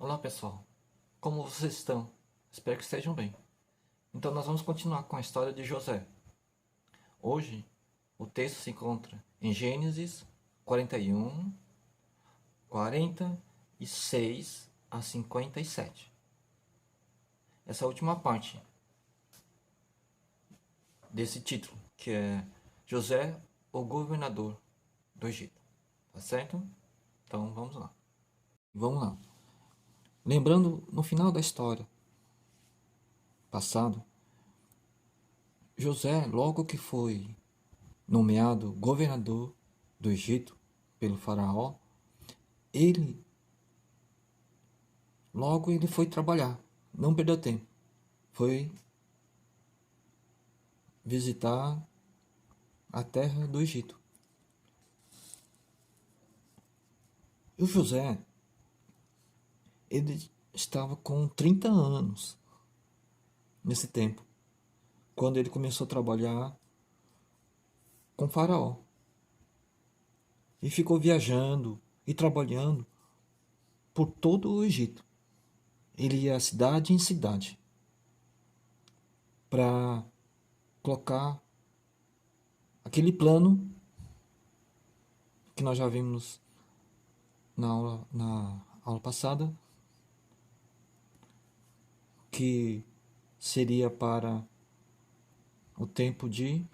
Olá pessoal, como vocês estão? Espero que estejam bem. Então nós vamos continuar com a história de José. Hoje o texto se encontra em Gênesis 41, 46 a 57. Essa última parte desse título, que é José, o governador do Egito. Tá certo? Então vamos lá. Vamos lá. Lembrando, no final da história passado, José, logo que foi nomeado governador do Egito pelo faraó, ele logo foi trabalhar, não perdeu tempo, foi visitar a terra do Egito. E o José, ele estava com 30 anos nesse tempo, quando ele começou a trabalhar com o faraó. E ficou viajando e trabalhando por todo o Egito. Ele ia cidade em cidade para colocar aquele plano que nós já vimos na aula passada, que seria para o tempo de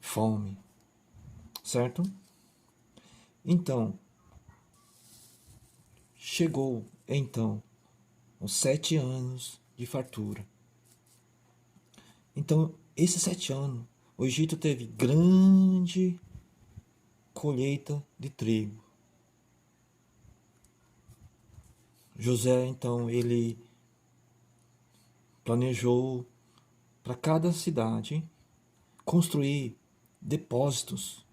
fome, certo? Então, chegou então os 7 anos de fartura. Então, esses 7 anos, o Egito teve grande colheita de trigo. José, então, ele planejou para cada cidade construir depósitos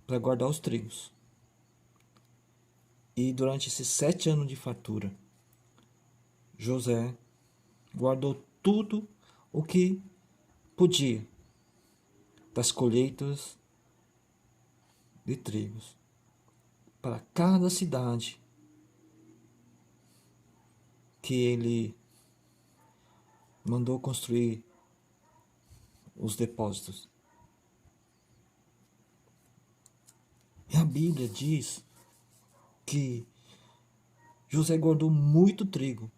para guardar os trigos. E durante esses 7 anos de fartura, José guardou tudo o que podia das colheitas de trigos para cada cidade que ele mandou construir os depósitos. E a Bíblia diz que José guardou muito trigo,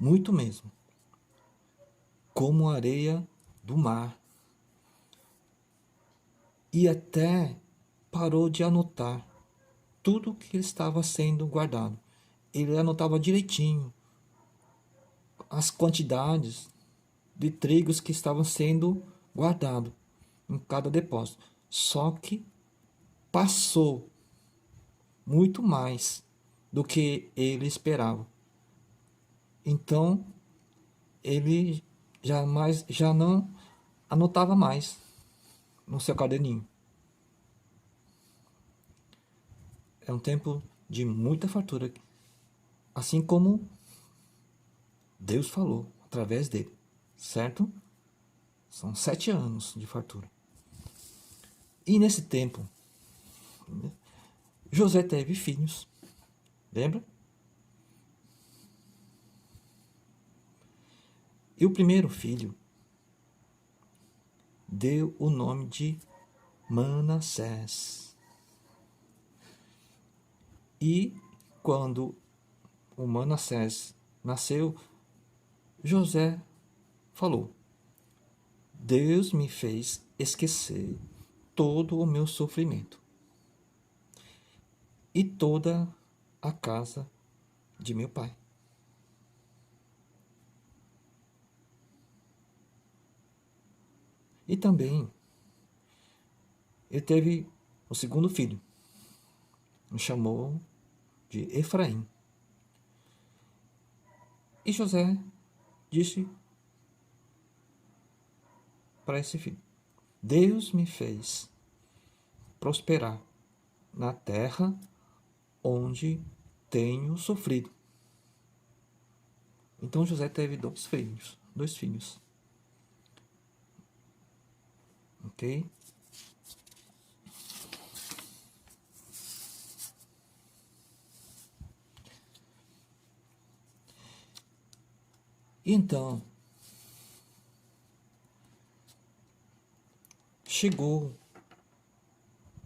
muito mesmo, como a areia do mar. E até parou de anotar tudo que estava sendo guardado. Ele anotava direitinho as quantidades de trigos que estavam sendo guardados em cada depósito. Só que passou muito mais do que ele esperava. Então ele já não anotava mais no seu caderninho. É um tempo de muita fartura, assim como Deus falou através dele, certo? São 7 anos de fartura. E nesse tempo, José teve filhos, lembra? E o primeiro filho deu o nome de Manassés. E quando o Manassés nasceu, José falou: Deus me fez esquecer todo o meu sofrimento e toda a casa de meu pai. E também ele teve o segundo filho, o chamou de Efraim. E José disse para esse filho: Deus me fez prosperar na terra onde tenho sofrido. Então José teve dois filhos. Ok? Então, chegou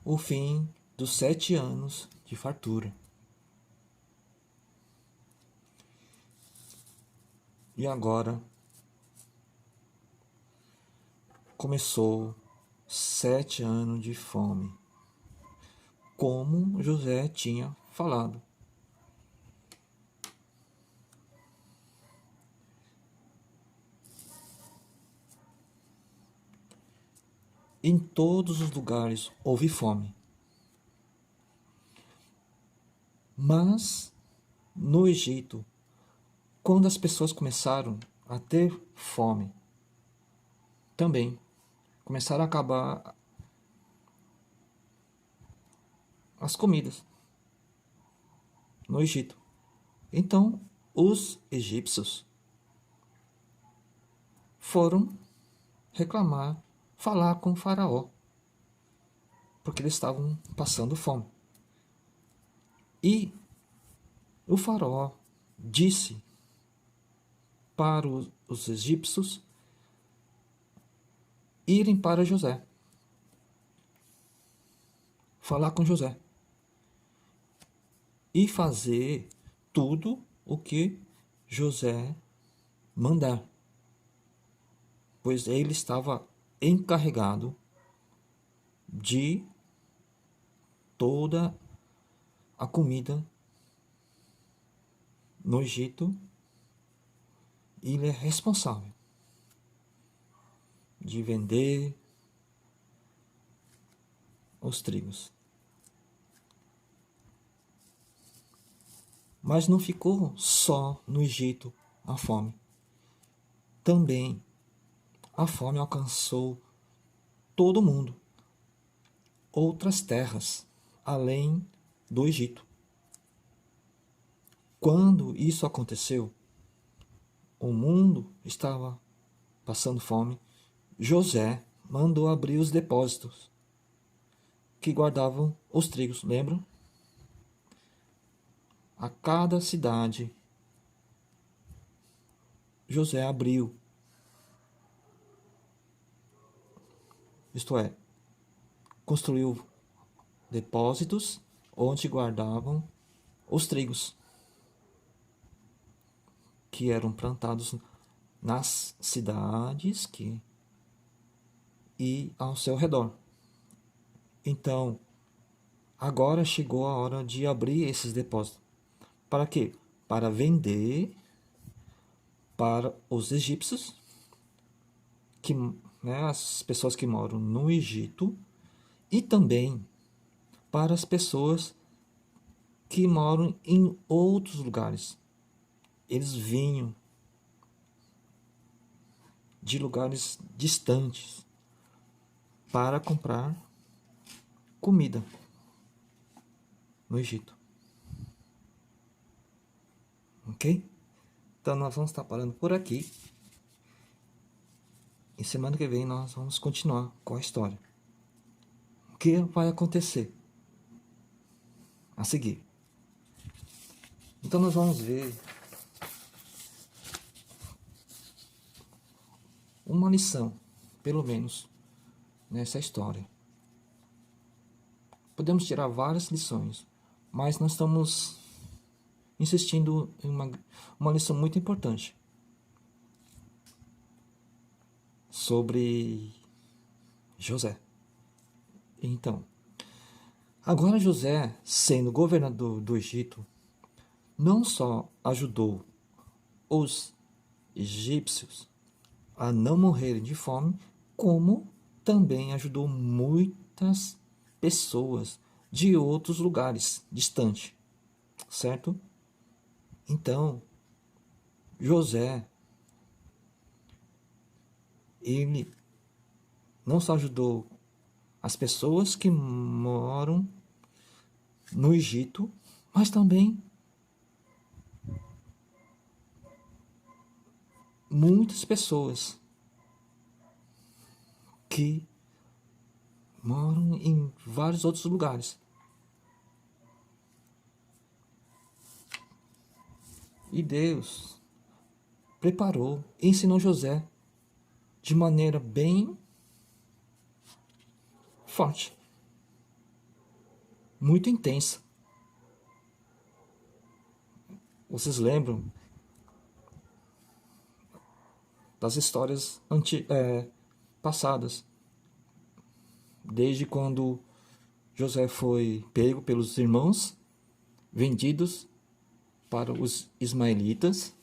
o fim dos 7 anos de fartura. E agora começou 7 anos de fome, como José tinha falado. Em todos os lugares houve fome. Mas no Egito, quando as pessoas começaram a ter fome, também começaram a acabar as comidas no Egito. Então, os egípcios foram reclamar, falar com o faraó, porque eles estavam passando fome. E o faraó disse para os egípcios irem para José, falar com José e fazer tudo o que José mandar, pois ele estava encarregado de toda a comida no Egito, e ele é responsável de vender os trigos. Mas não ficou só no Egito a fome. Também a fome alcançou todo mundo, outras terras além do Egito. Quando isso aconteceu, o mundo estava passando fome. José mandou abrir os depósitos que guardavam os trigos, lembram? A cada cidade, José abriu, isto é, construiu depósitos onde guardavam os trigos que eram plantados nas cidades e ao seu redor. Então, agora chegou a hora de abrir esses depósitos. Para quê? Para vender para os egípcios, as pessoas que moram no Egito, e também para as pessoas que moram em outros lugares. Eles vinham de lugares distantes para comprar comida no Egito. Ok? Então nós vamos estar parando por aqui. E semana que vem nós vamos continuar com a história. O que vai acontecer a seguir? Então nós vamos ver uma lição, pelo menos, nessa história. Podemos tirar várias lições, mas nós estamos insistindo em uma lição muito importante sobre José. Então, agora José, sendo governador do Egito, não só ajudou os egípcios a não morrerem de fome, como também ajudou muitas pessoas de outros lugares distantes, certo? Então, José, ele não só ajudou as pessoas que moram no Egito, mas também muitas pessoas que moram em vários outros lugares. E Deus preparou e ensinou José de maneira bem forte, muito intensa. Vocês lembram das histórias passadas, desde quando José foi pego pelos irmãos, vendidos para os ismaelitas.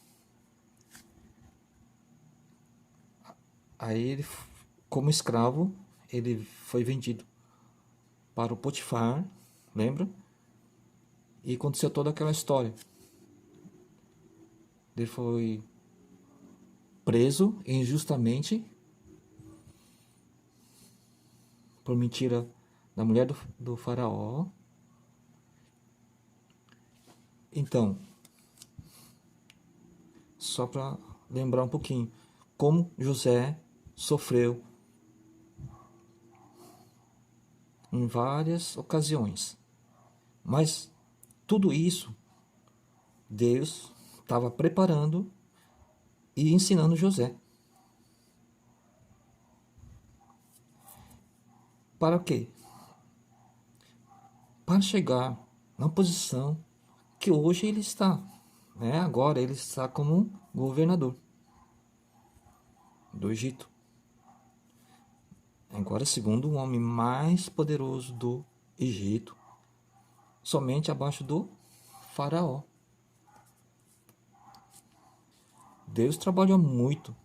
Aí ele, como escravo, ele foi vendido para o Potifar, lembra? E aconteceu toda aquela história. Ele foi preso injustamente por mentira da mulher do faraó. Então, só para lembrar um pouquinho, como José sofreu em várias ocasiões. Mas tudo isso Deus estava preparando e ensinando José. Para quê? Para chegar na posição que hoje ele está. Né? Agora ele está como governador do Egito. Agora, segundo o homem mais poderoso do Egito, somente abaixo do faraó. Deus trabalhou muito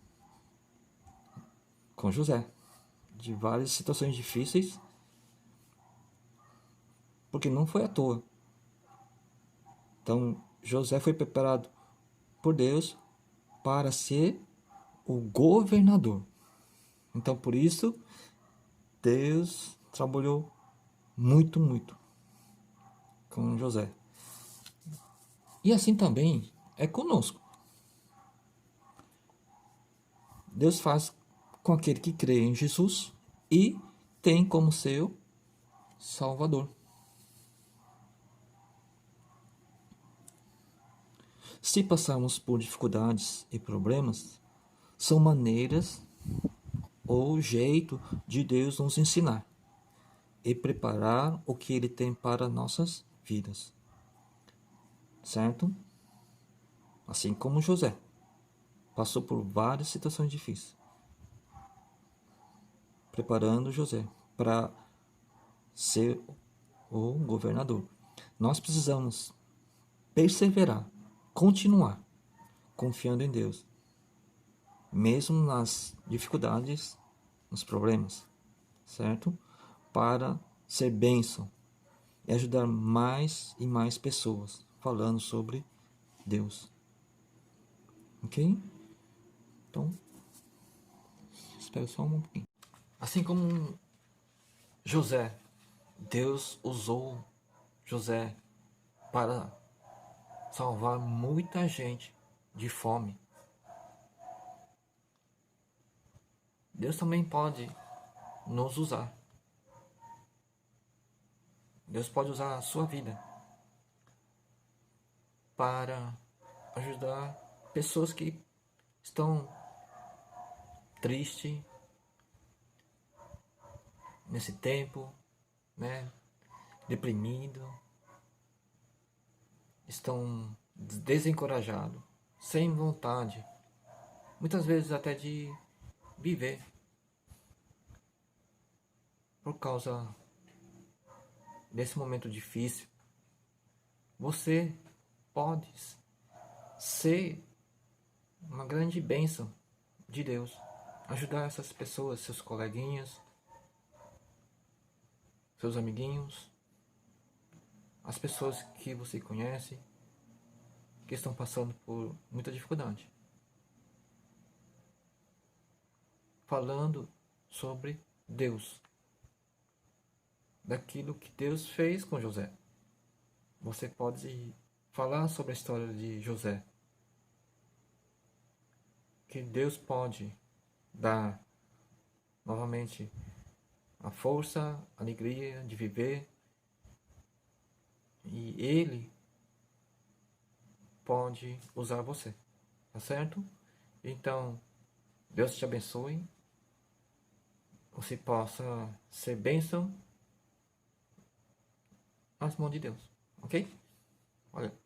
com José, de várias situações difíceis, porque não foi à toa. Então, José foi preparado por Deus para ser o governador. Então, por isso, Deus trabalhou muito, muito com José. E assim também é conosco. Deus faz com aquele que crê em Jesus e tem como seu Salvador. Se passarmos por dificuldades e problemas, são maneiras ou jeito de Deus nos ensinar e preparar o que Ele tem para nossas vidas. Certo? Assim como José passou por várias situações difíceis, preparando José para ser o governador. Nós precisamos perseverar, continuar confiando em Deus, mesmo nas dificuldades, nos problemas, certo? Para ser bênção e ajudar mais e mais pessoas falando sobre Deus. Ok? Então, espera só um pouquinho. Assim como José, Deus usou José para salvar muita gente de fome. Deus também pode nos usar. Deus pode usar a sua vida para ajudar pessoas que estão tristes nesse tempo, né? Deprimido, estão desencorajados, sem vontade, muitas vezes até de viver por causa desse momento difícil. Você pode ser uma grande bênção de Deus, ajudar essas pessoas, seus coleguinhas, seus amiguinhos, as pessoas que você conhece, que estão passando por muita dificuldade. Falando sobre Deus, daquilo que Deus fez com José. Você pode falar sobre a história de José, que Deus pode dar novamente a força, a alegria de viver, e Ele pode usar você, tá certo? Então, Deus te abençoe. Você possa ser bênção às mãos de Deus. Ok? Olha.